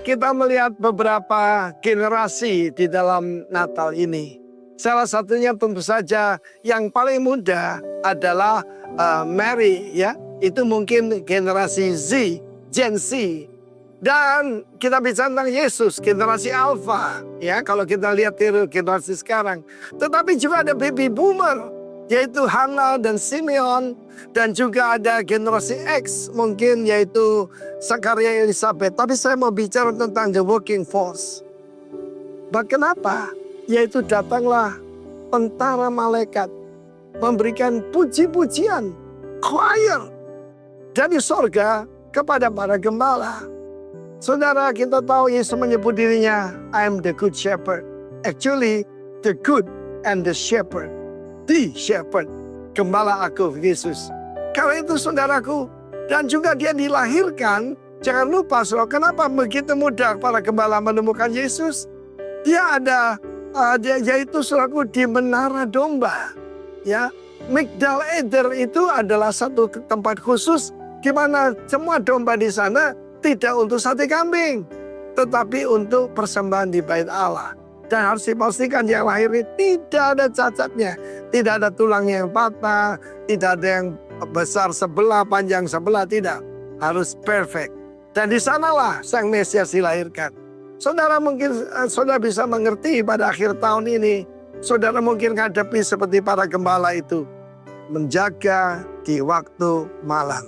Kita melihat beberapa generasi di dalam Natal ini. Salah satunya tentu saja yang paling muda adalah Mary, ya. Itu mungkin generasi Z, Gen Z. Dan kita bicara tentang Yesus, generasi Alpha, ya. Kalau kita lihat generasi sekarang. Tetapi juga ada baby boomer, yaitu Hannah dan Simeon. Dan juga ada generasi X, mungkin yaitu Zakaria Elizabeth. Tapi saya mau bicara tentang the working force. Kenapa? Yaitu datanglah tentara malaikat memberikan puji-pujian, choir dari sorga kepada para gembala. Saudara, kita tahu Yesus menyebut dirinya, I am the good shepherd. Actually, the good and the shepherd. The shepherd. Gembala aku, Yesus. Karena itu saudaraku, dan juga dia dilahirkan, jangan lupa saudara, kenapa begitu mudah para gembala menemukan Yesus? Dia ada, yaitu saudaraku di menara domba. Ya, Migdal Eder itu adalah satu tempat khusus di mana semua domba di sana tidak untuk sate kambing, tetapi untuk persembahan di bait Allah. Dan harus dipastikan yang lahir tidak ada cacatnya, tidak ada tulangnya yang patah, tidak ada yang besar sebelah, panjang sebelah, tidak. Harus perfect. Dan di sanalah Sang Mesias dilahirkan. Saudara mungkin saudara bisa mengerti pada akhir tahun ini, saudara mungkin menghadapi seperti para gembala itu, menjaga di waktu malam.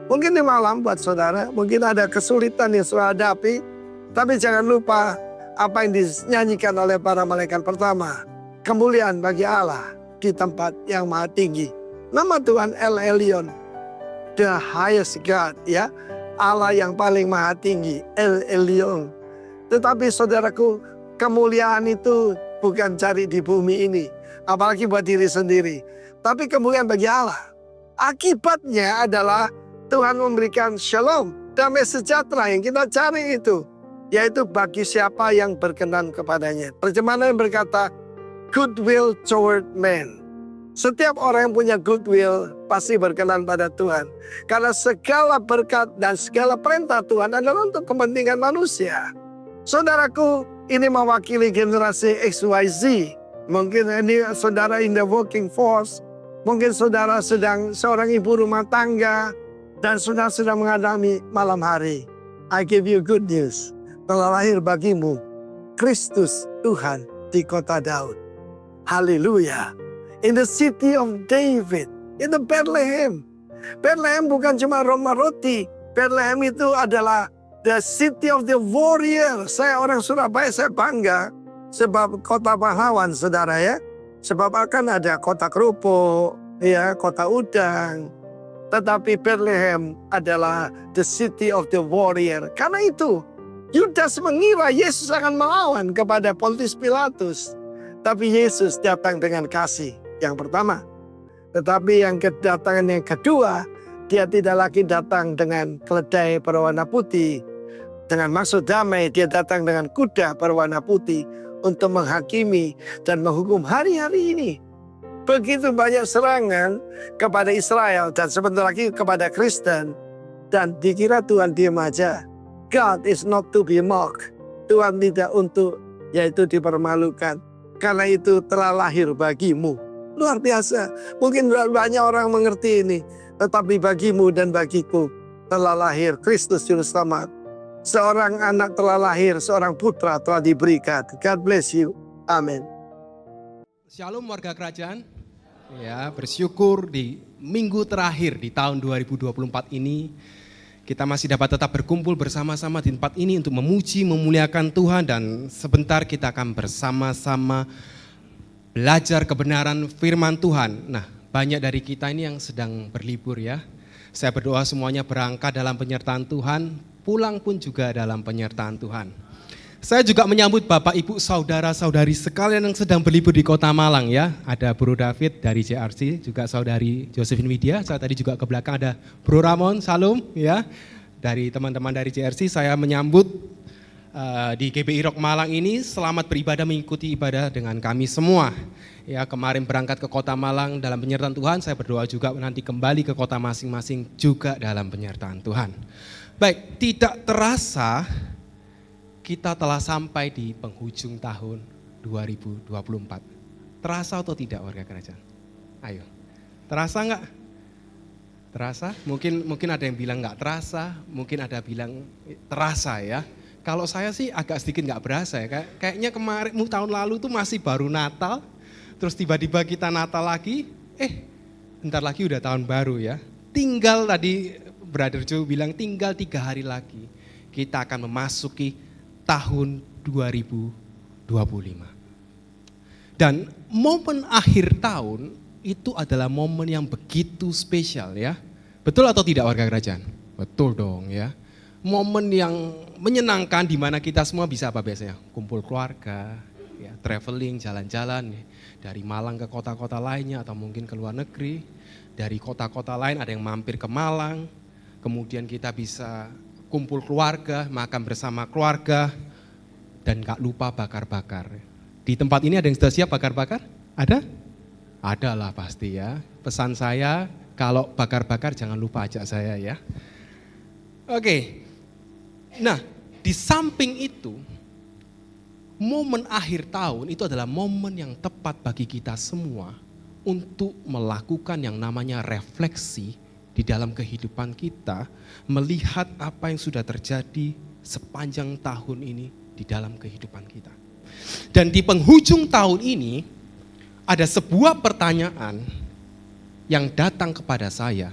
Mungkin di malam buat saudara, mungkin ada kesulitan yang saudara hadapi, tapi jangan lupa apa yang dinyanyikan oleh para malaikat pertama. Kemuliaan bagi Allah di tempat yang maha tinggi. Nama Tuhan El Elyon, the highest God, ya. Allah yang paling maha tinggi, El Elyon. Tetapi saudaraku, kemuliaan itu bukan cari di bumi ini, apalagi buat diri sendiri. Tapi kemuliaan bagi Allah. Akibatnya adalah Tuhan memberikan shalom, damai sejahtera yang kita cari itu. Yaitu bagi siapa yang berkenan kepadanya. Terjemahan yang berkata, goodwill toward man. Setiap orang yang punya goodwill pasti berkenan pada Tuhan. Karena segala berkat dan segala perintah Tuhan adalah untuk kepentingan manusia. Saudaraku, ini mewakili generasi XYZ. Mungkin ini saudara in the working force. Mungkin saudara sedang seorang ibu rumah tangga. Dan saudara sedang mengalami malam hari. I give you good news. Telah lahir bagimu Kristus Tuhan di kota Daud. Haleluya. In the city of David. In the Bethlehem. Bethlehem bukan cuma rumah roti. Bethlehem itu adalah the city of the warrior. Saya orang Surabaya, saya bangga. Sebab kota pahlawan, saudara ya. Sebab akan ada kota kerupuk, ya, kota udang. Tetapi Bethlehem adalah the city of the warrior. Karena itu, Yudas mengira Yesus akan melawan kepada Pontius Pilatus. Tapi Yesus datang dengan kasih yang pertama. Tetapi yang kedatangan yang kedua, dia tidak lagi datang dengan keledai berwarna putih. Dengan maksud damai, dia datang dengan kuda berwarna putih untuk menghakimi dan menghukum hari-hari ini. Begitu banyak serangan kepada Israel dan sebentar lagi kepada Kristen. Dan dikira Tuhan diam aja. God is not to be mocked. Tuhan tidak untuk yaitu dipermalukan. Karena itu telah lahir bagimu. Luar biasa. Mungkin banyak orang mengerti ini. Tetapi bagimu dan bagiku telah lahir Kristus Juru Selamat. Seorang anak telah lahir, seorang putra telah diberikan. God bless you. Amin. Shalom warga kerajaan. Ya, bersyukur di minggu terakhir di tahun 2024 ini kita masih dapat tetap berkumpul bersama-sama di tempat ini untuk memuji, memuliakan Tuhan, dan sebentar kita akan bersama-sama belajar kebenaran firman Tuhan. Nah, banyak dari kita ini yang sedang berlibur ya. Saya berdoa semuanya berangkat dalam penyertaan Tuhan, pulang pun juga dalam penyertaan Tuhan. Saya juga menyambut Bapak, Ibu, Saudara-saudari sekalian yang sedang berlibur di Kota Malang ya. Ada Bro David dari JRC, juga Saudari Josephine Widya. Saya tadi juga ke belakang ada Bro Ramon, Salam ya. Dari teman-teman dari JRC saya menyambut di GBI Rock Malang ini. Selamat beribadah, mengikuti ibadah dengan kami semua. Ya, kemarin berangkat ke Kota Malang dalam penyertaan Tuhan. Saya berdoa juga nanti kembali ke kota masing-masing juga dalam penyertaan Tuhan. Baik, tidak terasa kita telah sampai di penghujung tahun 2024. Terasa atau tidak warga kerajaan? Ayo, terasa enggak? Terasa? Mungkin ada yang bilang enggak terasa, mungkin ada bilang terasa ya. Kalau saya sih agak sedikit enggak berasa ya. Kayaknya kemarin tahun lalu tuh masih baru Natal, terus tiba-tiba kita Natal lagi, bentar lagi udah tahun baru ya. Tinggal tadi Brother Joe bilang tinggal 3 hari lagi kita akan memasuki tahun 2025. Dan momen akhir tahun itu adalah momen yang begitu spesial ya. Betul atau tidak warga kerajaan? Betul dong ya. Momen yang menyenangkan di mana kita semua bisa apa biasanya? Kumpul keluarga, ya, traveling, jalan-jalan ya. Dari Malang ke kota-kota lainnya atau mungkin ke luar negeri. Dari kota-kota lain ada yang mampir ke Malang. Kemudian kita bisa kumpul keluarga, makan bersama keluarga, dan gak lupa bakar-bakar. Di tempat ini ada yang sudah siap bakar-bakar? Ada? Ada lah pasti ya. Pesan saya, kalau bakar-bakar jangan lupa ajak saya ya. Oke, nah di samping itu, momen akhir tahun itu adalah momen yang tepat bagi kita semua untuk melakukan yang namanya refleksi di dalam kehidupan kita, melihat apa yang sudah terjadi sepanjang tahun ini di dalam kehidupan kita. Dan di penghujung tahun ini, ada sebuah pertanyaan yang datang kepada saya,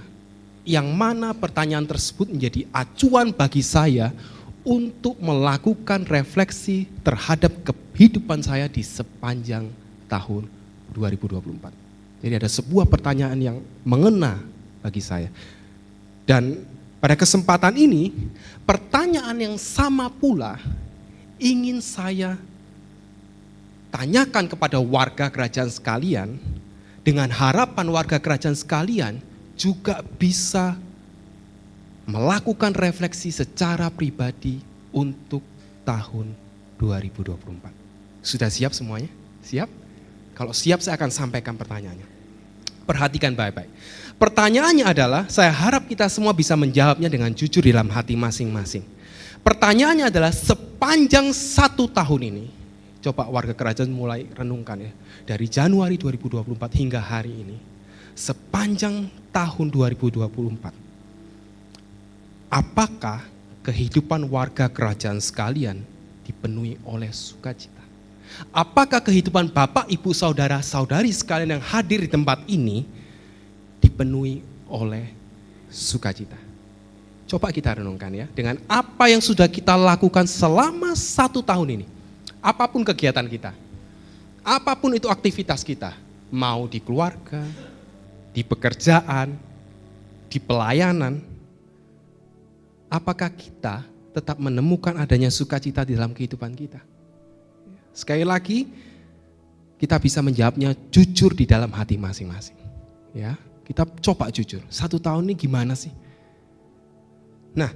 yang mana pertanyaan tersebut menjadi acuan bagi saya untuk melakukan refleksi terhadap kehidupan saya di sepanjang tahun 2024. Jadi ada sebuah pertanyaan yang mengena bagi saya. Dan pada kesempatan ini, pertanyaan yang sama pula ingin saya tanyakan kepada warga kerajaan sekalian, dengan harapan warga kerajaan sekalian juga bisa melakukan refleksi secara pribadi untuk tahun 2024. Sudah siap semuanya? Siap? Kalau siap saya akan sampaikan pertanyaannya. Perhatikan baik-baik. Pertanyaannya adalah, saya harap kita semua bisa menjawabnya dengan jujur dalam hati masing-masing. Pertanyaannya adalah, sepanjang 1 tahun ini, coba warga kerajaan mulai renungkan ya, dari Januari 2024 hingga hari ini, sepanjang tahun 2024, apakah kehidupan warga kerajaan sekalian dipenuhi oleh sukacita? Apakah kehidupan Bapak, Ibu, Saudara, Saudari sekalian yang hadir di tempat ini dipenuhi oleh sukacita? Coba kita renungkan ya, dengan apa yang sudah kita lakukan selama 1 tahun ini. Apapun kegiatan kita, apapun itu aktivitas kita, mau di keluarga, di pekerjaan, di pelayanan, apakah kita tetap menemukan adanya sukacita di dalam kehidupan kita? Sekali lagi, kita bisa menjawabnya jujur di dalam hati masing-masing. Ya, kita coba jujur. 1 tahun ini gimana sih? Nah,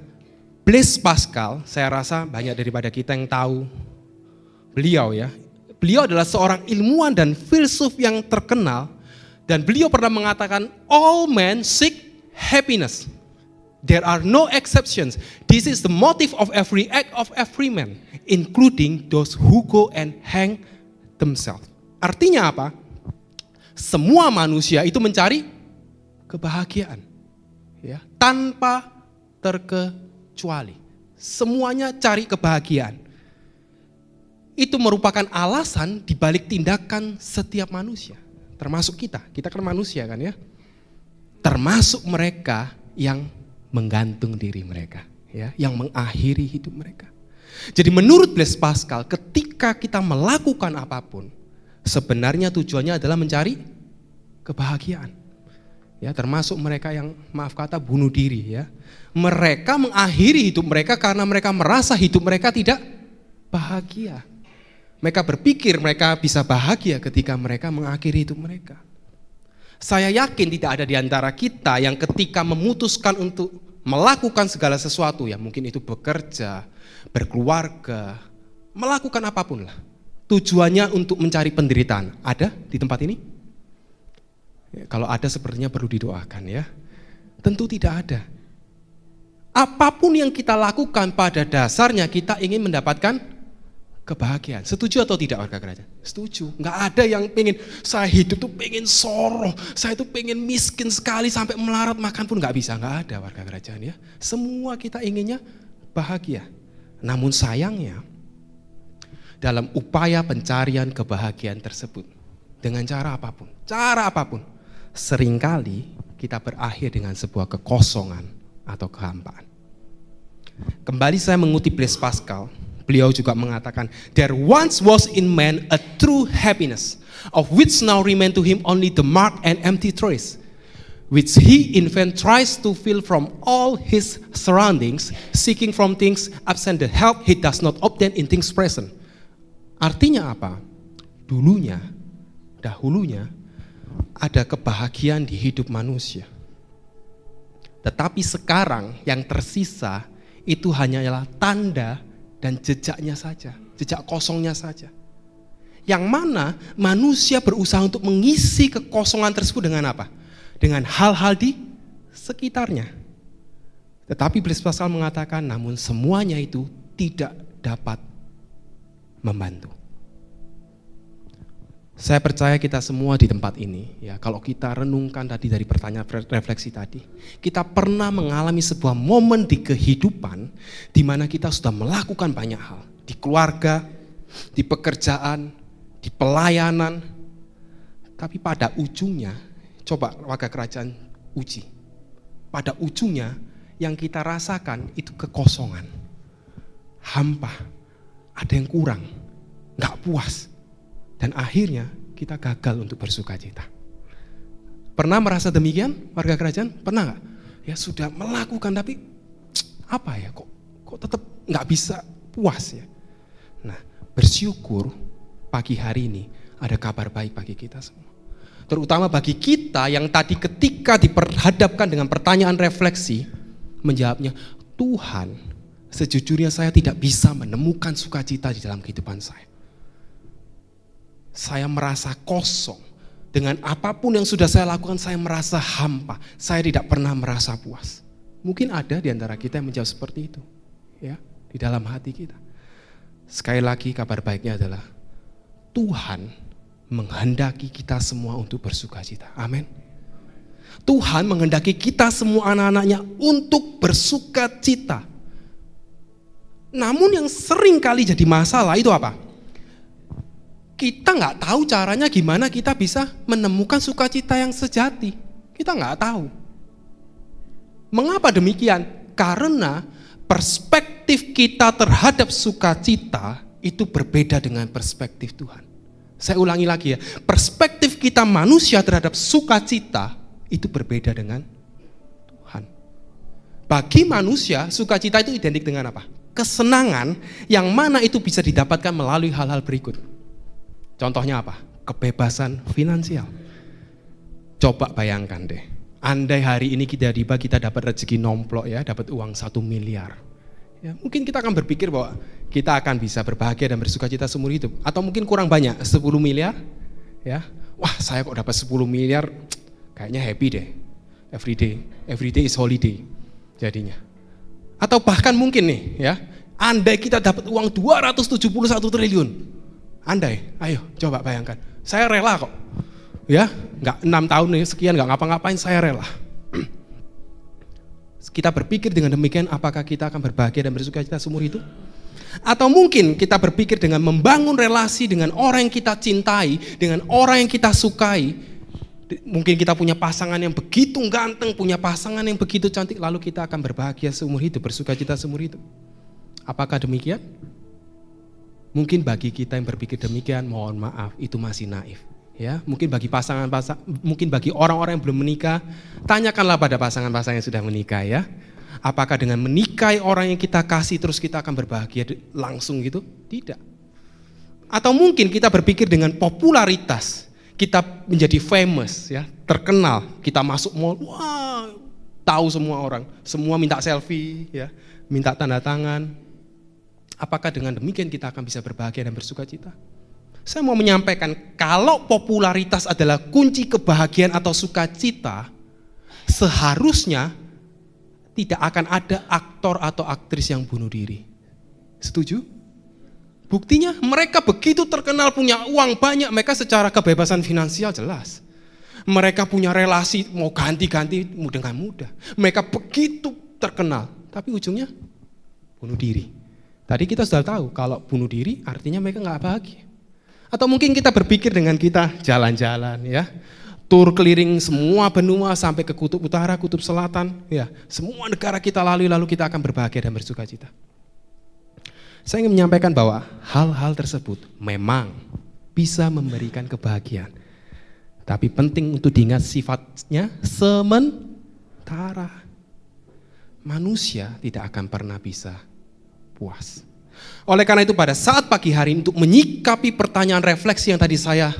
Blaise Pascal, saya rasa banyak daripada kita yang tahu beliau ya. Beliau adalah seorang ilmuwan dan filsuf yang terkenal, dan beliau pernah mengatakan, all men seek happiness. There are no exceptions. This is the motive of every act of every man, including those who go and hang themselves. Artinya apa? Semua manusia itu mencari kebahagiaan, ya, tanpa terkecuali. Semuanya cari kebahagiaan. Itu merupakan alasan dibalik tindakan setiap manusia, termasuk kita. Kita kan manusia kan ya. Termasuk mereka yang menggantung diri mereka, ya, yang mengakhiri hidup mereka. Jadi menurut Blaise Pascal, ketika kita melakukan apapun, sebenarnya tujuannya adalah mencari kebahagiaan. Ya, termasuk mereka yang maaf kata bunuh diri ya. Mereka mengakhiri hidup mereka karena mereka merasa hidup mereka tidak bahagia. Mereka berpikir mereka bisa bahagia ketika mereka mengakhiri hidup mereka. Saya yakin tidak ada di antara kita yang ketika memutuskan untuk melakukan segala sesuatu, ya mungkin itu bekerja, berkeluarga, melakukan apapun lah, tujuannya untuk mencari penderitaan. Ada di tempat ini? Ya, kalau ada sepertinya perlu didoakan ya. Tentu tidak ada. apapun yang kita lakukan pada dasarnya kita ingin mendapatkan kebahagiaan. Setuju atau tidak warga kerajaan? Setuju. Nggak ada yang pengen, saya hidup tuh pengen soroh, saya tuh pengen miskin sekali sampai melarat makan pun nggak bisa. Nggak ada warga kerajaan ya. Semua kita inginnya bahagia. Namun sayangnya, dalam upaya pencarian kebahagiaan tersebut, dengan cara apapun, seringkali kita berakhir dengan sebuah kekosongan atau kehampaan. Kembali saya mengutip Blaise Pascal, beliau juga mengatakan, there once was in man a true happiness, of which now remain to him only the mark and empty trace, which he in vain tries to fill from all his surroundings, seeking from things absent the help he does not obtain in things present. Artinya apa? Dahulunya, ada kebahagiaan di hidup manusia. Tetapi sekarang yang tersisa itu hanyalah tanda dan jejaknya saja, jejak kosongnya saja. Yang mana manusia berusaha untuk mengisi kekosongan tersebut dengan apa? Dengan hal-hal di sekitarnya. Tetapi Blaise Pascal mengatakan, namun semuanya itu tidak dapat membantu. Saya percaya kita semua di tempat ini, ya, kalau kita renungkan tadi dari pertanyaan refleksi tadi, kita pernah mengalami sebuah momen di kehidupan di mana kita sudah melakukan banyak hal, di keluarga, di pekerjaan, di pelayanan, tapi pada ujungnya, coba warga kerajaan uji, pada ujungnya yang kita rasakan itu kekosongan, hampa, ada yang kurang, gak puas. Dan akhirnya kita gagal untuk bersukacita. Pernah merasa demikian warga kerajaan? Pernah gak? Ya sudah melakukan tapi apa ya kok tetap gak bisa puas ya. Nah, bersyukur pagi hari ini ada kabar baik bagi kita semua. Terutama bagi kita yang tadi ketika diperhadapkan dengan pertanyaan refleksi, menjawabnya, Tuhan, sejujurnya saya tidak bisa menemukan sukacita di dalam kehidupan saya. Saya merasa kosong. Dengan apapun yang sudah saya lakukan, saya merasa hampa. Saya tidak pernah merasa puas. Mungkin ada di antara kita yang menjawab seperti itu, ya, di dalam hati kita. Sekali lagi kabar baiknya adalah Tuhan menghendaki kita semua untuk bersukacita. Amin. Tuhan menghendaki kita semua anak-anaknya untuk bersukacita. Namun yang sering kali jadi masalah itu apa? Kita nggak tahu caranya gimana kita bisa menemukan sukacita yang sejati. Kita nggak tahu. Mengapa demikian? Karena perspektif kita terhadap sukacita itu berbeda dengan perspektif Tuhan. Saya ulangi lagi ya, perspektif kita manusia terhadap sukacita itu berbeda dengan Tuhan. Bagi manusia, sukacita itu identik dengan apa? Kesenangan yang mana itu bisa didapatkan melalui hal-hal berikut. Contohnya apa? Kebebasan finansial. Coba bayangkan deh, andai hari ini kita dapat rezeki nomplok ya, dapat uang 1 miliar. Ya, mungkin kita akan berpikir bahwa kita akan bisa berbahagia dan bersukacita seumur hidup. Atau mungkin kurang banyak, 10 miliar. Ya, wah saya kok dapat 10 miliar, kayaknya happy deh. Every day is holiday jadinya. Atau bahkan mungkin nih ya, andai kita dapat uang 271 triliun. Andai, ayo coba bayangkan, saya rela kok, ya, nggak 6 tahun nih sekian nggak ngapa-ngapain, saya rela. Kita berpikir dengan demikian, apakah kita akan berbahagia dan bersukacita seumur hidup? Atau mungkin kita berpikir dengan membangun relasi dengan orang yang kita cintai, dengan orang yang kita sukai. Mungkin kita punya pasangan yang begitu ganteng, punya pasangan yang begitu cantik, lalu kita akan berbahagia seumur hidup, bersukacita seumur hidup. Apakah demikian? Mungkin bagi kita yang berpikir demikian, mohon maaf, itu masih naif. Ya, mungkin bagi mungkin bagi orang-orang yang belum menikah, tanyakanlah pada pasangan-pasangan yang sudah menikah ya. Apakah dengan menikahi orang yang kita kasih terus kita akan berbahagia langsung gitu? Tidak. Atau mungkin kita berpikir dengan popularitas, kita menjadi famous ya, terkenal, kita masuk mall, wah, tahu semua orang, semua minta selfie ya, minta tanda tangan. Apakah dengan demikian kita akan bisa berbahagia dan bersukacita? Saya mau menyampaikan, kalau popularitas adalah kunci kebahagiaan atau sukacita, seharusnya tidak akan ada aktor atau aktris yang bunuh diri. Setuju? Buktinya mereka begitu terkenal, punya uang banyak, mereka secara kebebasan finansial jelas. Mereka punya relasi, mau ganti-ganti dengan mudah. Mereka begitu terkenal, tapi ujungnya bunuh diri. Tadi kita sudah tahu kalau bunuh diri artinya mereka nggak bahagia. Atau mungkin kita berpikir dengan kita jalan-jalan ya, tur keliling semua benua sampai ke kutub utara, kutub selatan, ya semua negara kita lalui, lalu kita akan berbahagia dan bersuka cita. Saya ingin menyampaikan bahwa hal-hal tersebut memang bisa memberikan kebahagiaan. Tapi penting untuk diingat sifatnya sementara. Manusia tidak akan pernah bisa puas. Oleh karena itu pada saat pagi hari ini untuk menyikapi pertanyaan refleksi yang tadi saya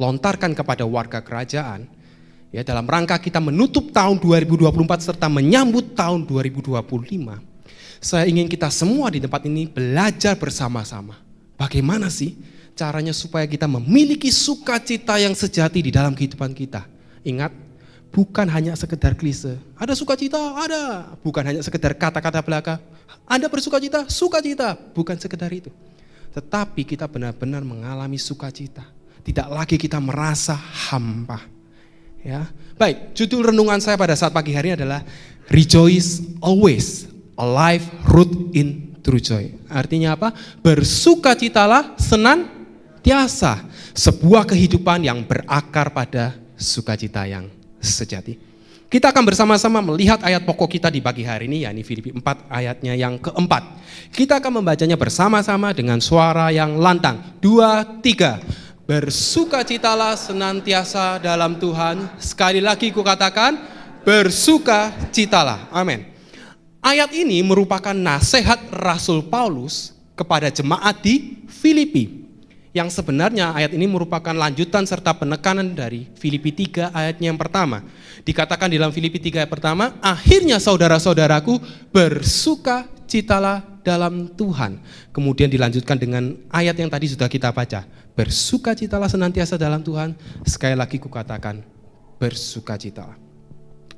lontarkan kepada warga kerajaan, ya dalam rangka kita menutup tahun 2024 serta menyambut tahun 2025, saya ingin kita semua di tempat ini belajar bersama-sama. Bagaimana sih caranya supaya kita memiliki sukacita yang sejati di dalam kehidupan kita. Ingat, bukan hanya sekedar klise. Ada sukacita, ada. Bukan hanya sekedar kata-kata belaka. Anda bersukacita, sukacita. Bukan sekedar itu. Tetapi kita benar-benar mengalami sukacita. Tidak lagi kita merasa hampa. Ya. Baik, judul renungan saya pada saat pagi hari ini adalah Rejoice Always, a life rooted in true joy. Artinya apa? Bersukacitalah senantiasa. Sebuah kehidupan yang berakar pada sukacita yang sejati. Kita akan bersama-sama melihat ayat pokok kita di pagi hari ini, yakni Filipi 4 ayatnya yang keempat. Kita akan membacanya bersama-sama dengan suara yang lantang. 2, 3. Bersukacitalah senantiasa dalam Tuhan. Sekali lagi kukatakan, bersukacitalah. Amin. Ayat ini merupakan nasihat Rasul Paulus kepada jemaat di Filipi. Yang sebenarnya ayat ini merupakan lanjutan serta penekanan dari Filipi 3 ayatnya yang pertama. Dikatakan di dalam Filipi 3 ayat pertama, akhirnya saudara-saudaraku bersukacitalah dalam Tuhan. Kemudian dilanjutkan dengan ayat yang tadi sudah kita baca. Bersukacitalah senantiasa dalam Tuhan. Sekali lagi kukatakan, bersukacitalah.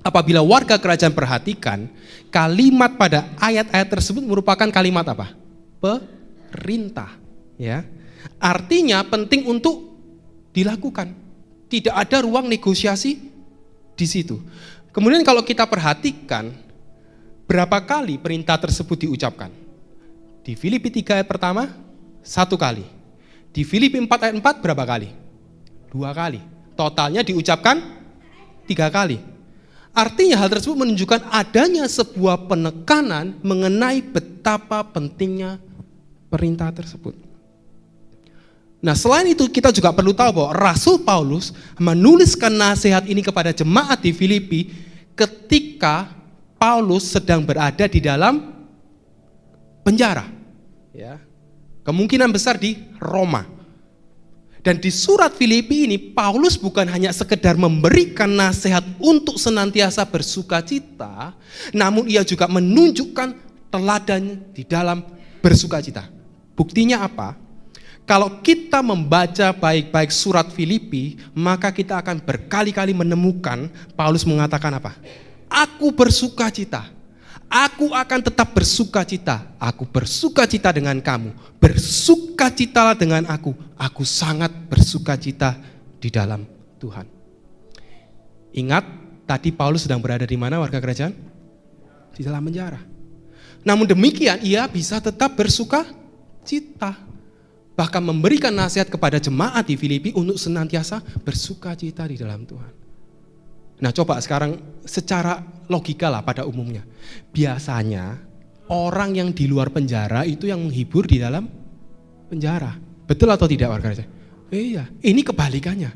Apabila warga kerajaan perhatikan, kalimat pada ayat-ayat tersebut merupakan kalimat apa? Perintah. Ya. Artinya penting untuk dilakukan. Tidak ada ruang negosiasi di situ. Kemudian kalau kita perhatikan, berapa kali perintah tersebut diucapkan? Di Filipi 3 ayat pertama, 1 kali. Di Filipi 4 ayat 4 berapa kali? 2 kali. Totalnya diucapkan 3 kali. Artinya hal tersebut menunjukkan adanya sebuah penekanan mengenai betapa pentingnya perintah tersebut. Nah, selain itu kita juga perlu tahu bahwa Rasul Paulus menuliskan nasihat ini kepada jemaat di Filipi ketika Paulus sedang berada di dalam penjara. Ya. Kemungkinan besar di Roma. Dan di surat Filipi ini Paulus bukan hanya sekedar memberikan nasihat untuk senantiasa bersukacita, namun ia juga menunjukkan teladan di dalam bersukacita. Buktinya apa? Kalau kita membaca baik-baik surat Filipi, maka kita akan berkali-kali menemukan Paulus mengatakan apa? Aku bersukacita. Aku akan tetap bersukacita. Aku bersukacita dengan kamu. Bersukacitalah dengan aku. Aku sangat bersukacita di dalam Tuhan. Ingat, tadi Paulus sedang berada di mana warga kerajaan? Di dalam penjara. Namun demikian, ia bisa tetap bersukacita. Bahkan memberikan nasihat kepada jemaat di Filipi untuk senantiasa bersukacita di dalam Tuhan. Nah, coba sekarang secara logika lah pada umumnya. Biasanya orang yang di luar penjara itu yang menghibur di dalam penjara. Betul atau tidak warga kerajaan? Iya, ini kebalikannya.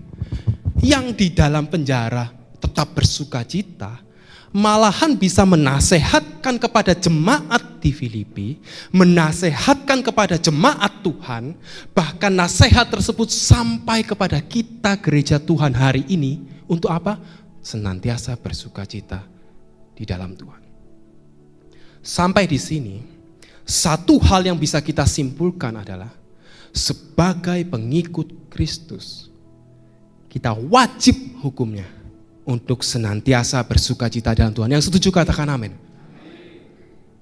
Yang di dalam penjara tetap bersukacita, malahan bisa menasehatkan kepada jemaat di Filipi, menasehatkan kepada jemaat Tuhan, bahkan nasihat tersebut sampai kepada kita gereja Tuhan hari ini untuk apa? Senantiasa bersukacita di dalam Tuhan. Sampai di sini, satu hal yang bisa kita simpulkan adalah sebagai pengikut Kristus, kita wajib hukumnya untuk senantiasa bersukacita dalam Tuhan. Yang setuju katakan amin.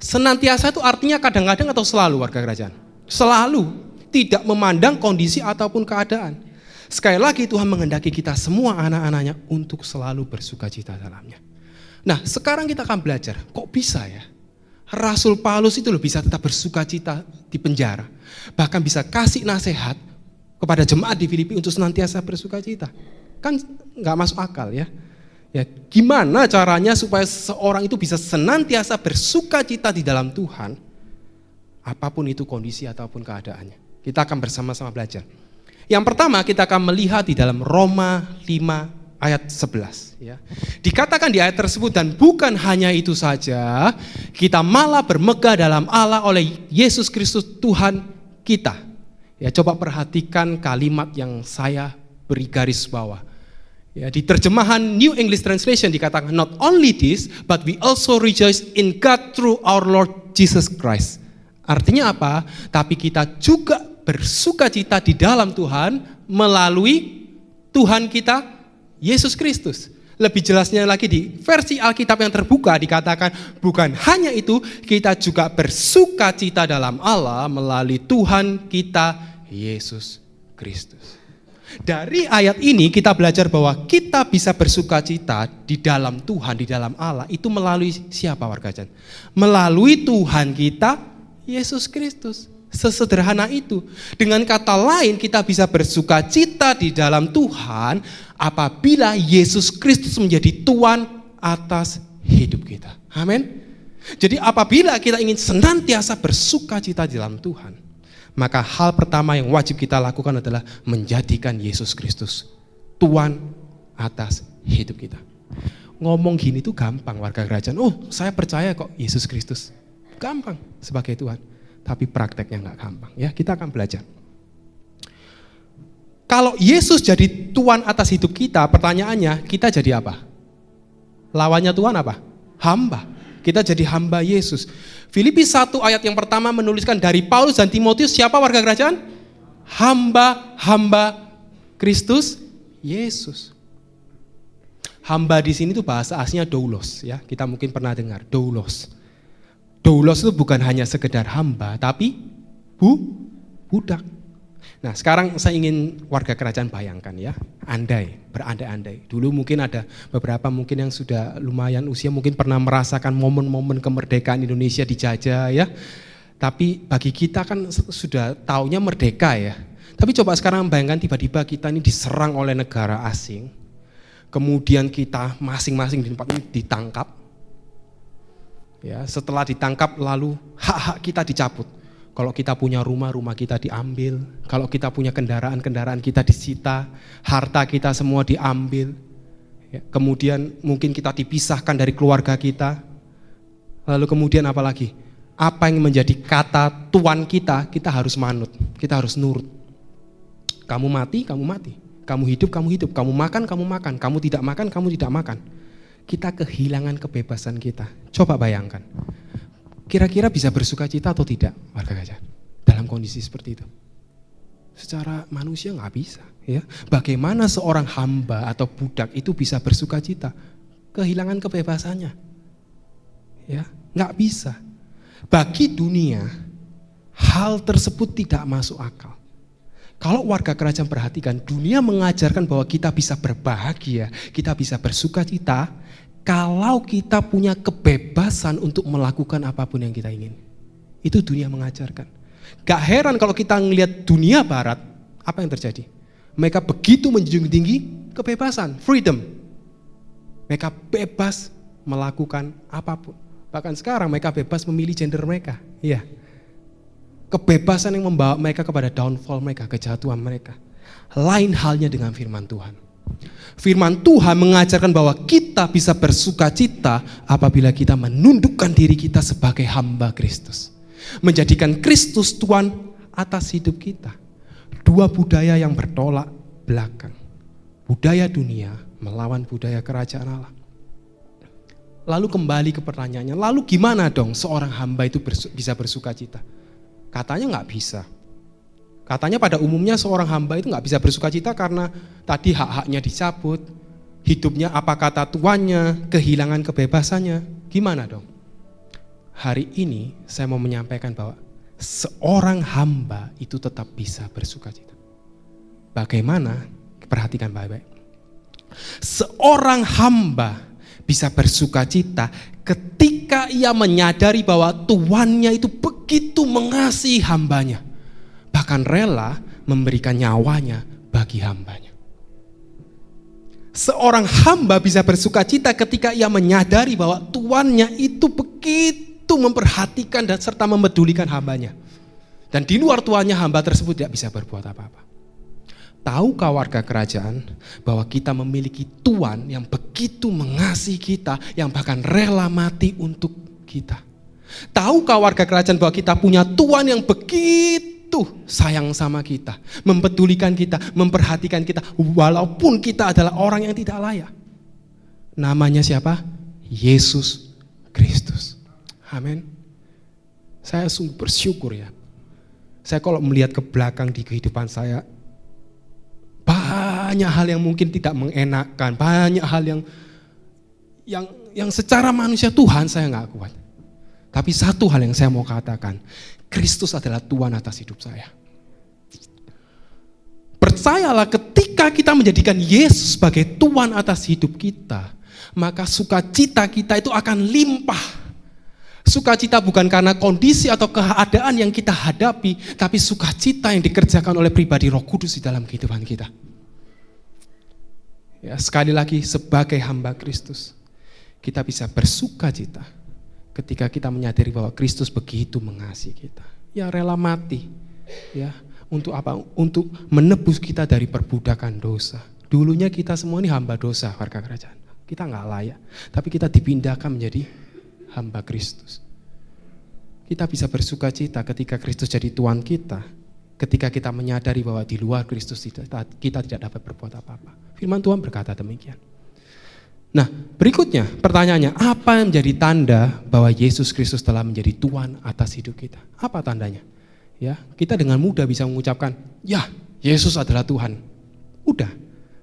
Senantiasa itu artinya kadang-kadang atau selalu, warga kerajaan? Selalu, tidak memandang kondisi ataupun keadaan. Sekali lagi Tuhan menghendaki kita semua anak-anaknya untuk selalu bersukacita dalamnya. Nah, sekarang kita akan belajar, kok bisa ya? Rasul Paulus itu loh bisa tetap bersukacita di penjara. Bahkan bisa kasih nasihat kepada jemaat di Filipi untuk senantiasa bersukacita. Kan nggak masuk akal ya. Ya, gimana caranya supaya seorang itu bisa senantiasa bersukacita di dalam Tuhan, apapun itu kondisi ataupun keadaannya. Kita akan bersama-sama belajar. Yang pertama kita akan melihat di dalam Roma 5 ayat 11. Ya. Dikatakan di ayat tersebut, dan bukan hanya itu saja, kita malah bermegah dalam Allah oleh Yesus Kristus Tuhan kita. Ya, coba perhatikan kalimat yang saya beri garis bawah. Ya, di terjemahan New English Translation dikatakan, not only this, but we also rejoice in God through our Lord Jesus Christ. Artinya apa? Tapi kita juga bersukacita di dalam Tuhan melalui Tuhan kita, Yesus Kristus. Lebih jelasnya lagi di versi Alkitab yang terbuka dikatakan, bukan hanya itu, kita juga bersukacita dalam Allah melalui Tuhan kita, Yesus Kristus. Dari ayat ini kita belajar bahwa kita bisa bersukacita di dalam Tuhan, di dalam Allah. Itu melalui siapa, warga Jan? Melalui Tuhan kita, Yesus Kristus. Sesederhana itu. Dengan kata lain kita bisa bersukacita di dalam Tuhan apabila Yesus Kristus menjadi Tuhan atas hidup kita. Amin. Jadi apabila kita ingin senantiasa bersukacita di dalam Tuhan, maka hal pertama yang wajib kita lakukan adalah menjadikan Yesus Kristus Tuhan atas hidup kita. Ngomong gini tuh gampang, warga kerajaan. Oh, saya percaya kok Yesus Kristus. Gampang sebagai Tuhan. Tapi prakteknya nggak gampang. Ya, kita akan belajar. Kalau Yesus jadi Tuhan atas hidup kita, pertanyaannya, kita jadi apa? Lawannya Tuhan apa? Hamba. Kita jadi hamba Yesus. Filipi 1 ayat yang pertama menuliskan dari Paulus dan Timotius, siapa warga kerajaan? Hamba Kristus Yesus. Hamba di sini tuh bahasa aslinya doulos ya. Kita mungkin pernah dengar doulos. Doulos itu bukan hanya sekedar hamba, tapi budak. Nah, sekarang saya ingin warga kerajaan bayangkan ya, berandai-andai. Dulu mungkin ada beberapa mungkin yang sudah lumayan usia mungkin pernah merasakan momen-momen kemerdekaan Indonesia dijajah ya. Tapi bagi kita kan sudah taunya merdeka ya. Tapi coba sekarang bayangkan tiba-tiba kita ini diserang oleh negara asing. Kemudian kita masing-masing di tempat ini ditangkap. Ya, setelah ditangkap lalu hak-hak kita dicabut. Kalau kita punya rumah kita diambil. Kalau kita punya kendaraan kita disita. Harta kita semua diambil. Ya, kemudian mungkin kita dipisahkan dari keluarga kita. Lalu kemudian apa lagi? Apa yang menjadi kata Tuhan kita harus manut. Kita harus nurut. Kamu mati, kamu mati. Kamu hidup, kamu hidup. Kamu makan, kamu makan. Kamu tidak makan, kamu tidak makan. Kita kehilangan kebebasan kita. Coba bayangkan. Kira-kira bisa bersukacita atau tidak warga kerajaan dalam kondisi seperti itu? Secara manusia nggak bisa. Ya. Bagaimana seorang hamba atau budak itu bisa bersukacita? Kehilangan kebebasannya. Ya, nggak bisa. Bagi dunia, hal tersebut tidak masuk akal. Kalau warga kerajaan perhatikan, dunia mengajarkan bahwa kita bisa berbahagia, kita bisa bersukacita, kalau kita punya kebebasan untuk melakukan apapun yang kita ingin. Itu dunia mengajarkan. Gak heran kalau kita ngelihat dunia barat, apa yang terjadi? Mereka begitu menjunjung tinggi kebebasan, freedom. Mereka bebas melakukan apapun. Bahkan sekarang mereka bebas memilih gender mereka. Iya. Kebebasan yang membawa mereka kepada downfall mereka, kejatuhan mereka. Lain halnya dengan firman Tuhan. Firman Tuhan mengajarkan bahwa kita bisa bersukacita apabila kita menundukkan diri kita sebagai hamba Kristus. Menjadikan Kristus Tuhan atas hidup kita. Dua budaya yang bertolak belakang. Budaya dunia melawan budaya kerajaan Allah. Lalu kembali ke pertanyaannya, lalu gimana dong seorang hamba itu bisa bersukacita? Katanya nggak bisa. Katanya pada umumnya seorang hamba itu nggak bisa bersukacita karena tadi hak-haknya dicabut, hidupnya apa kata tuannya, kehilangan kebebasannya. Gimana dong? hari ini saya mau menyampaikan bahwa seorang hamba itu tetap bisa bersukacita. Bagaimana? Perhatikan baik-baik. Seorang hamba bisa bersukacita ketika ia menyadari bahwa tuannya itu begitu mengasihi hambanya, bahkan rela memberikan nyawanya bagi hambanya. Seorang hamba bisa bersukacita ketika ia menyadari bahwa tuannya itu begitu memperhatikan dan serta memedulikan hambanya. Dan di luar tuannya, hamba tersebut tidak bisa berbuat apa-apa. Tahukah warga kerajaan bahwa kita memiliki Tuhan yang begitu mengasihi kita, yang bahkan rela mati untuk kita? Tahukah warga kerajaan bahwa kita punya Tuhan yang begitu sayang sama kita, mempedulikan kita, memperhatikan kita, walaupun kita adalah orang yang tidak layak? Namanya siapa? Yesus Kristus. Amin. Saya sungguh bersyukur ya. Saya kalau melihat ke belakang di kehidupan saya, banyak hal yang mungkin tidak mengenakan, banyak hal yang secara manusia Tuhan saya nggak kuat. Tapi satu hal yang saya mau katakan, Kristus adalah Tuhan atas hidup saya. Percayalah, ketika kita menjadikan Yesus sebagai Tuhan atas hidup kita, maka sukacita kita itu akan limpah. Sukacita bukan karena kondisi atau keadaan yang kita hadapi, tapi sukacita yang dikerjakan oleh pribadi Roh Kudus di dalam kehidupan kita. Ya, sekali lagi, sebagai hamba Kristus, kita bisa bersukacita ketika kita menyadari bahwa Kristus begitu mengasihi kita. Ya, rela mati. Ya, untuk apa? Untuk menebus kita dari perbudakan dosa. Dulunya kita semua ini hamba dosa, warga kerajaan. Kita nggak layak, tapi kita dipindahkan menjadi hamba Kristus. Kita bisa bersukacita ketika Kristus jadi Tuhan kita, ketika kita menyadari bahwa di luar Kristus kita tidak dapat berbuat apa-apa. Firman Tuhan berkata demikian. Nah, berikutnya pertanyaannya, apa yang menjadi tanda bahwa Yesus Kristus telah menjadi Tuhan atas hidup kita? Apa tandanya? Ya, kita dengan mudah bisa mengucapkan, ya, Yesus adalah Tuhan. Udah.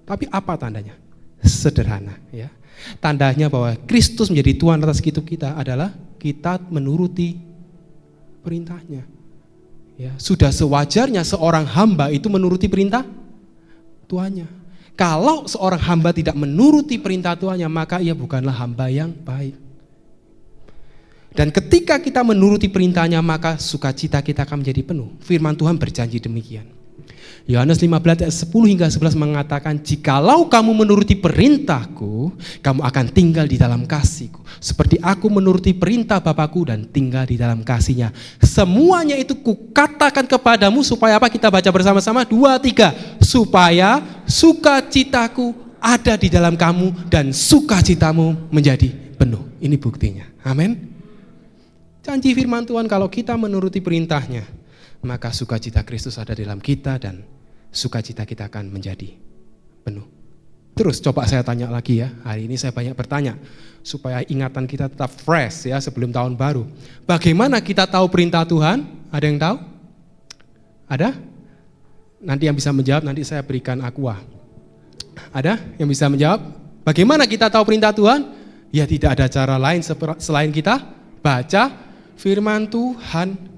Tapi apa tandanya? Sederhana, ya. Tandanya bahwa Kristus menjadi Tuhan atas hidup kita adalah kita menuruti perintahnya. Ya, sudah sewajarnya seorang hamba itu menuruti perintah tuannya. Kalau seorang hamba tidak menuruti perintah tuannya, maka ia bukanlah hamba yang baik. Dan ketika kita menuruti perintahnya, maka sukacita kita akan menjadi penuh. Firman Tuhan berjanji demikian. Yohanes 15 ayat 10 hingga 11 mengatakan, jikalau kamu menuruti perintahku, kamu akan tinggal di dalam kasihku. Seperti aku menuruti perintah Bapakku dan tinggal di dalam kasihnya. Semuanya itu kukatakan kepadamu supaya apa? Kita baca bersama-sama, 2, 3. Supaya sukacitaku ada di dalam kamu dan sukacitamu menjadi penuh. Ini buktinya. Amin. Janji firman Tuhan, kalau kita menuruti perintahnya, maka sukacita Kristus ada di dalam kita dan sukacita kita akan menjadi penuh. Terus coba saya tanya lagi ya, hari ini saya banyak bertanya supaya ingatan kita tetap fresh ya sebelum tahun baru. Bagaimana kita tahu perintah Tuhan? Ada yang tahu? Ada? Nanti yang bisa menjawab nanti saya berikan aqua. Ada yang bisa menjawab? Bagaimana kita tahu perintah Tuhan? Ya tidak ada cara lain selain kita baca firman Tuhan.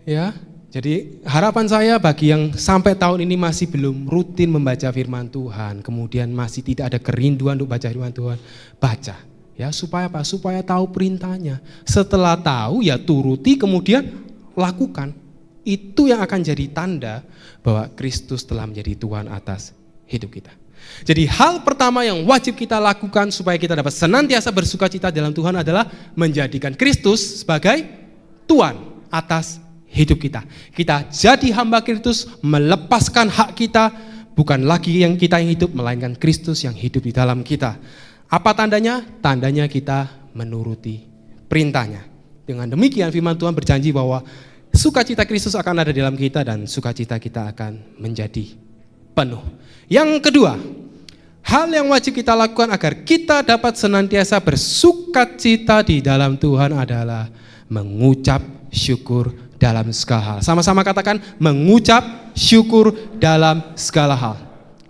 Ya, jadi harapan saya bagi yang sampai tahun ini masih belum rutin membaca firman Tuhan, kemudian masih tidak ada kerinduan untuk baca firman Tuhan, baca. Ya, supaya apa? Supaya tahu perintahnya. Setelah tahu ya turuti, kemudian lakukan. Itu yang akan jadi tanda bahwa Kristus telah menjadi Tuhan atas hidup kita. Jadi hal pertama yang wajib kita lakukan supaya kita dapat senantiasa bersukacita dalam Tuhan adalah menjadikan Kristus sebagai Tuhan atas hidup kita. Kita jadi hamba Kristus, melepaskan hak kita, bukan lagi yang kita yang hidup, melainkan Kristus yang hidup di dalam kita. Apa tandanya? Tandanya kita menuruti perintahnya. Dengan demikian firman Tuhan berjanji bahwa sukacita Kristus akan ada di dalam kita dan sukacita kita akan menjadi penuh. Yang kedua, hal yang wajib kita lakukan agar kita dapat senantiasa bersukacita di dalam Tuhan adalah mengucap syukur dalam segala hal. Sama-sama katakan, mengucap syukur dalam segala hal.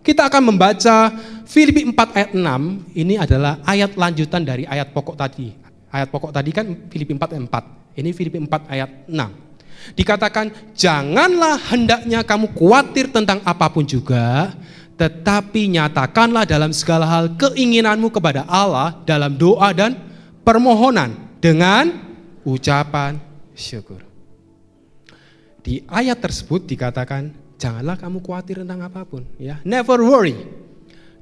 Kita akan membaca Filipi 4 ayat 6, ini adalah ayat lanjutan dari ayat pokok tadi. Ayat pokok tadi kan Filipi 4 ayat 4. Ini Filipi 4 ayat 6. Dikatakan, janganlah hendaknya kamu khawatir tentang apapun juga, tetapi nyatakanlah dalam segala hal keinginanmu kepada Allah dalam doa dan permohonan dengan ucapan syukur. Di ayat tersebut dikatakan, janganlah kamu khawatir tentang apapun, ya. Never worry.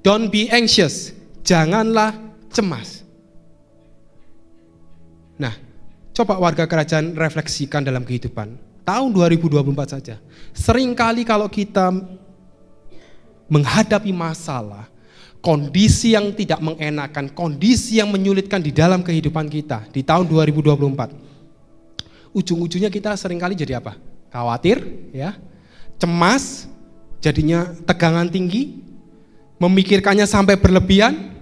Don't be anxious. Janganlah cemas. Nah, coba warga kerajaan refleksikan dalam kehidupan. Tahun 2024 saja. Seringkali kalau kita menghadapi masalah, kondisi yang tidak mengenakan, kondisi yang menyulitkan di dalam kehidupan kita di tahun 2024. Ujung-ujungnya kita seringkali jadi apa? Khawatir, ya. Cemas, jadinya tegangan tinggi, memikirkannya sampai berlebihan,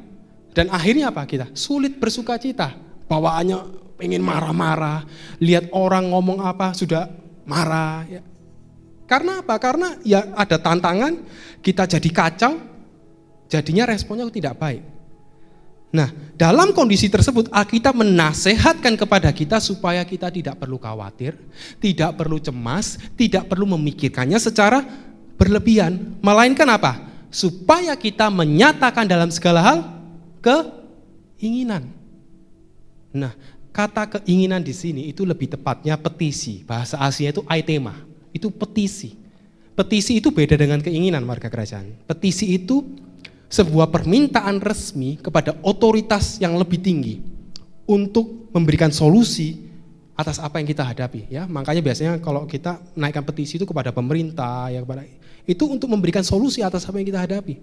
dan akhirnya apa kita? Sulit bersuka cita. Bawaannya pengen marah-marah, lihat orang ngomong apa sudah marah. Ya. Karena apa? Karena ya ada tantangan, kita jadi kacau, jadinya responnya tidak baik. Nah, dalam kondisi tersebut Alkitab menasehatkan kepada kita supaya kita tidak perlu khawatir, tidak perlu cemas, tidak perlu memikirkannya secara berlebihan. Melainkan apa? Supaya kita menyatakan dalam segala hal keinginan. Nah, kata keinginan di sini itu lebih tepatnya petisi. Bahasa Asia itu aitema, itu petisi. Petisi itu beda dengan keinginan warga kerajaan. Petisi itu sebuah permintaan resmi kepada otoritas yang lebih tinggi untuk memberikan solusi atas apa yang kita hadapi. Ya, makanya biasanya kalau kita naikkan petisi itu kepada pemerintah, ya kepada itu untuk memberikan solusi atas apa yang kita hadapi.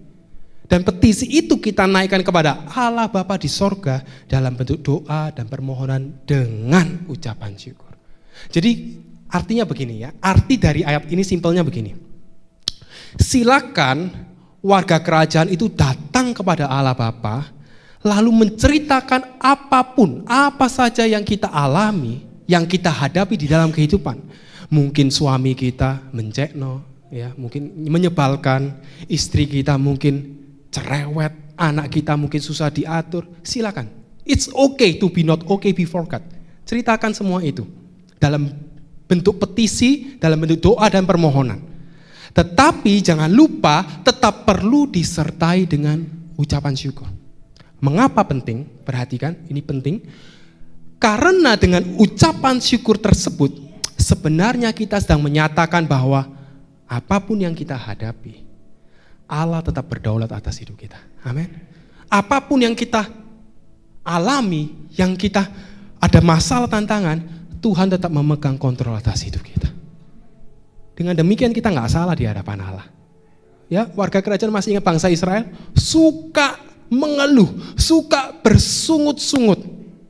Dan petisi itu kita naikkan kepada Allah Bapa di sorga dalam bentuk doa dan permohonan dengan ucapan syukur. Jadi artinya begini ya, arti dari ayat ini simpelnya begini. Silakan warga kerajaan itu datang kepada Allah Bapa, lalu menceritakan apapun, apa saja yang kita alami, yang kita hadapi di dalam kehidupan. Mungkin suami kita mencekno, ya, mungkin menyebalkan, istri kita mungkin cerewet, anak kita mungkin susah diatur, silakan. It's okay to be not okay before God. Ceritakan semua itu dalam bentuk petisi, dalam bentuk doa dan permohonan. Tetapi jangan lupa tetap perlu disertai dengan ucapan syukur. Mengapa penting? Perhatikan, ini penting. Karena dengan ucapan syukur tersebut, sebenarnya kita sedang menyatakan bahwa apapun yang kita hadapi, Allah tetap berdaulat atas hidup kita. Amin. Apapun yang kita alami, yang kita ada masalah tantangan, Tuhan tetap memegang kontrol atas hidup kita. Dengan demikian kita nggak salah di hadapan Allah. Ya, warga kerajaan masih ingat bangsa Israel suka mengeluh, suka bersungut-sungut.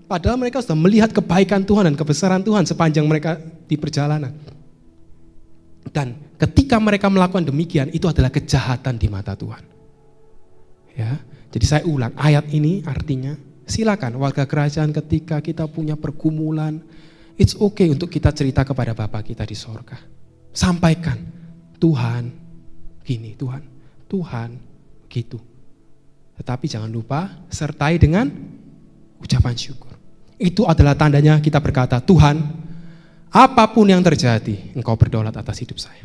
Padahal mereka sudah melihat kebaikan Tuhan dan kebesaran Tuhan sepanjang mereka di perjalanan. Dan ketika mereka melakukan demikian, itu adalah kejahatan di mata Tuhan. Ya, jadi saya ulang, ayat ini artinya silakan warga kerajaan ketika kita punya pergumulan, it's okay untuk kita cerita kepada Bapa kita di sorga. Sampaikan, Tuhan gini, Tuhan gitu. Tetapi jangan lupa sertai dengan ucapan syukur. Itu adalah tandanya kita berkata, Tuhan, apapun yang terjadi, Engkau berdaulat atas hidup saya.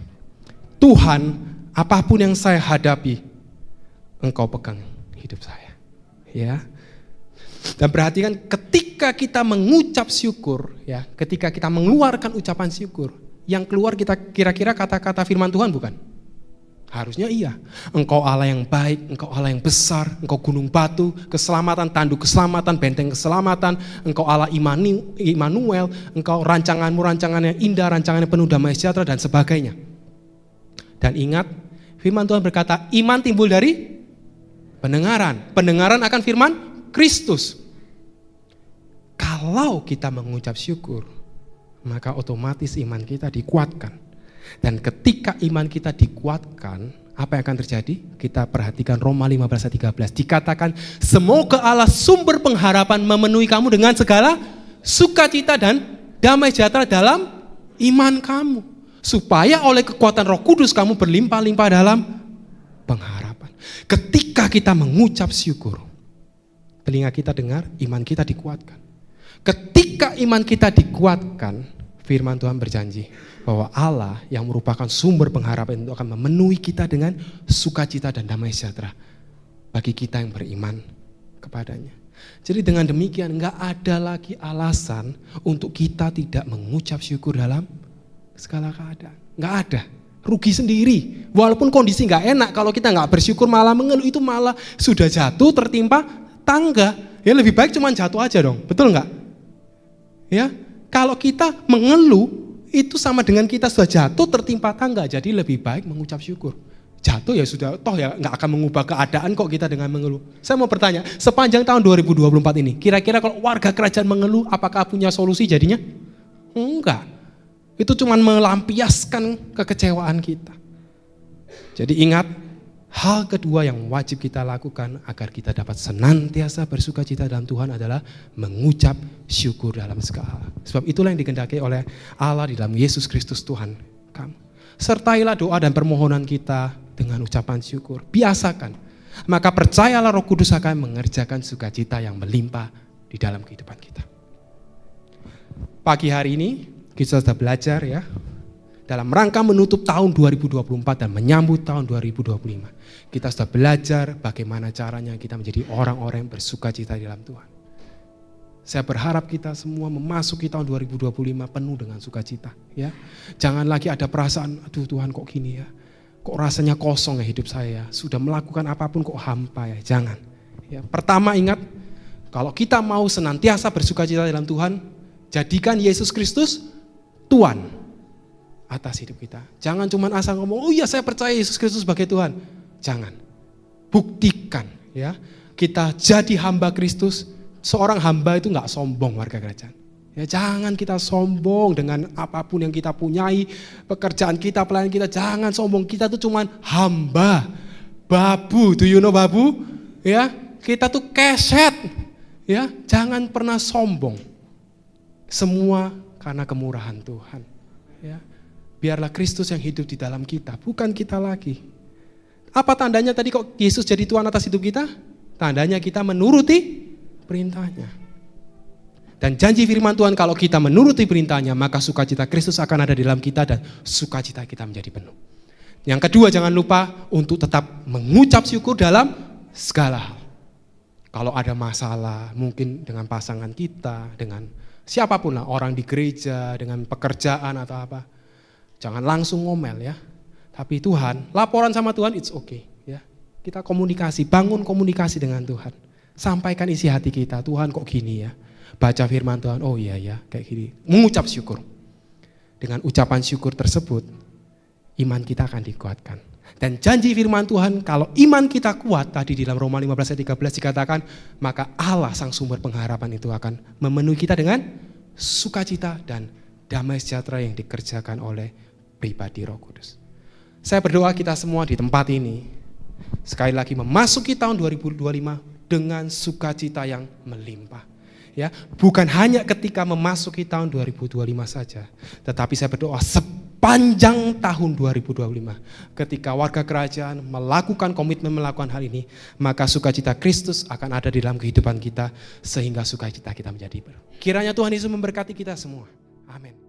Tuhan, apapun yang saya hadapi, Engkau pegang hidup saya. Ya. Dan perhatikan ketika kita mengucap syukur, ya, ketika kita mengeluarkan ucapan syukur, yang keluar kita kira-kira kata-kata firman Tuhan bukan? Harusnya iya. Engkau Allah yang baik, Engkau Allah yang besar, Engkau gunung batu, keselamatan, tanduk keselamatan, benteng keselamatan, Engkau Allah Immanuel, Engkau rancanganmu rancangan yang indah, rancangan yang penuh damai sejahtera dan sebagainya. Dan ingat, firman Tuhan berkata, iman timbul dari pendengaran. Pendengaran akan firman Kristus. Kalau kita mengucap syukur, maka otomatis iman kita dikuatkan. Dan ketika iman kita dikuatkan, apa yang akan terjadi? Kita perhatikan Roma 15:13. Dikatakan, semoga Allah sumber pengharapan memenuhi kamu dengan segala sukacita dan damai sejahtera dalam iman kamu. Supaya oleh kekuatan Roh Kudus kamu berlimpah-limpah dalam pengharapan. Ketika kita mengucap syukur, telinga kita dengar, iman kita dikuatkan. Ketika iman kita dikuatkan, firman Tuhan berjanji bahwa Allah yang merupakan sumber pengharapan itu akan memenuhi kita dengan sukacita dan damai sejahtera bagi kita yang beriman kepadanya. Jadi dengan demikian gak ada lagi alasan untuk kita tidak mengucap syukur dalam segala keadaan. Gak ada. Rugi sendiri. Walaupun kondisi gak enak, kalau kita gak bersyukur malah mengeluh, itu malah sudah jatuh tertimpa tangga. Ya lebih baik cuma jatuh aja dong. Betul gak? Ya, kalau kita mengeluh itu sama dengan kita sudah jatuh tertimpa tangga. Jadi lebih baik mengucap syukur. Jatuh ya sudah, toh ya nggak akan mengubah keadaan kok kita dengan mengeluh. Saya mau bertanya, sepanjang tahun 2024 ini, kira-kira kalau warga kerajaan mengeluh, apakah punya solusi jadinya? Enggak. Itu cuma melampiaskan kekecewaan kita. Jadi ingat, hal kedua yang wajib kita lakukan agar kita dapat senantiasa bersukacita dalam Tuhan adalah mengucap syukur dalam segala hal. Sebab itulah yang dikehendaki oleh Allah di dalam Yesus Kristus Tuhan kamu. Sertailah doa dan permohonan kita dengan ucapan syukur. Biasakan. Maka percayalah Roh Kudus akan mengerjakan sukacita yang melimpah di dalam kehidupan kita. Pagi hari ini kita sudah belajar ya. Dalam rangka menutup tahun 2024 dan menyambut tahun 2025. Kita sudah belajar bagaimana caranya kita menjadi orang-orang yang bersukacita di dalam Tuhan. Saya berharap kita semua memasuki tahun 2025 penuh dengan sukacita. Ya. Jangan lagi ada perasaan, aduh Tuhan kok gini ya. Kok rasanya kosong ya hidup saya. Sudah melakukan apapun kok hampa ya. Jangan. Ya. Pertama ingat, kalau kita mau senantiasa bersukacita dalam Tuhan, jadikan Yesus Kristus Tuhan atas hidup kita. Jangan cuma asal ngomong, oh iya saya percaya Yesus Kristus sebagai Tuhan. Jangan. Buktikan ya. Kita jadi hamba Kristus. Seorang hamba itu gak sombong warga kerajaan. Ya, jangan kita sombong dengan apapun yang kita punyai, pekerjaan kita, pelayanan kita, jangan sombong. Kita tuh cuman hamba. Babu, do you know babu? Ya, kita tuh keset. Ya, jangan pernah sombong. Semua karena kemurahan Tuhan. Ya. Biarlah Kristus yang hidup di dalam kita, bukan kita lagi. Apa tandanya tadi kok Yesus jadi Tuhan atas hidup kita? Tandanya kita menuruti perintahnya. Dan janji firman Tuhan kalau kita menuruti perintahnya, maka sukacita Kristus akan ada di dalam kita dan sukacita kita menjadi penuh. Yang kedua, jangan lupa untuk tetap mengucap syukur dalam segala hal. Kalau ada masalah mungkin dengan pasangan kita, dengan siapapun lah, orang di gereja, dengan pekerjaan atau apa, jangan langsung ngomel ya. Tapi Tuhan, laporan sama Tuhan it's okay ya. Kita komunikasi, bangun komunikasi dengan Tuhan. Sampaikan isi hati kita, Tuhan kok gini ya. Baca firman Tuhan, oh iya ya kayak gini. Mengucap syukur. Dengan ucapan syukur tersebut, iman kita akan dikuatkan. Dan janji firman Tuhan, kalau iman kita kuat, tadi di dalam Roma 15 ayat 13 dikatakan, maka Allah sang sumber pengharapan itu akan memenuhi kita dengan sukacita dan damai sejahtera yang dikerjakan oleh pribadi Roh Kudus. Saya berdoa kita semua di tempat ini, sekali lagi memasuki tahun 2025, dengan sukacita yang melimpah. Ya, bukan hanya ketika memasuki tahun 2025 saja, tetapi saya berdoa sepanjang tahun 2025. Ketika warga kerajaan melakukan komitmen melakukan hal ini, maka sukacita Kristus akan ada di dalam kehidupan kita sehingga sukacita kita menjadi penuh. Kiranya Tuhan Yesus memberkati kita semua. Amin.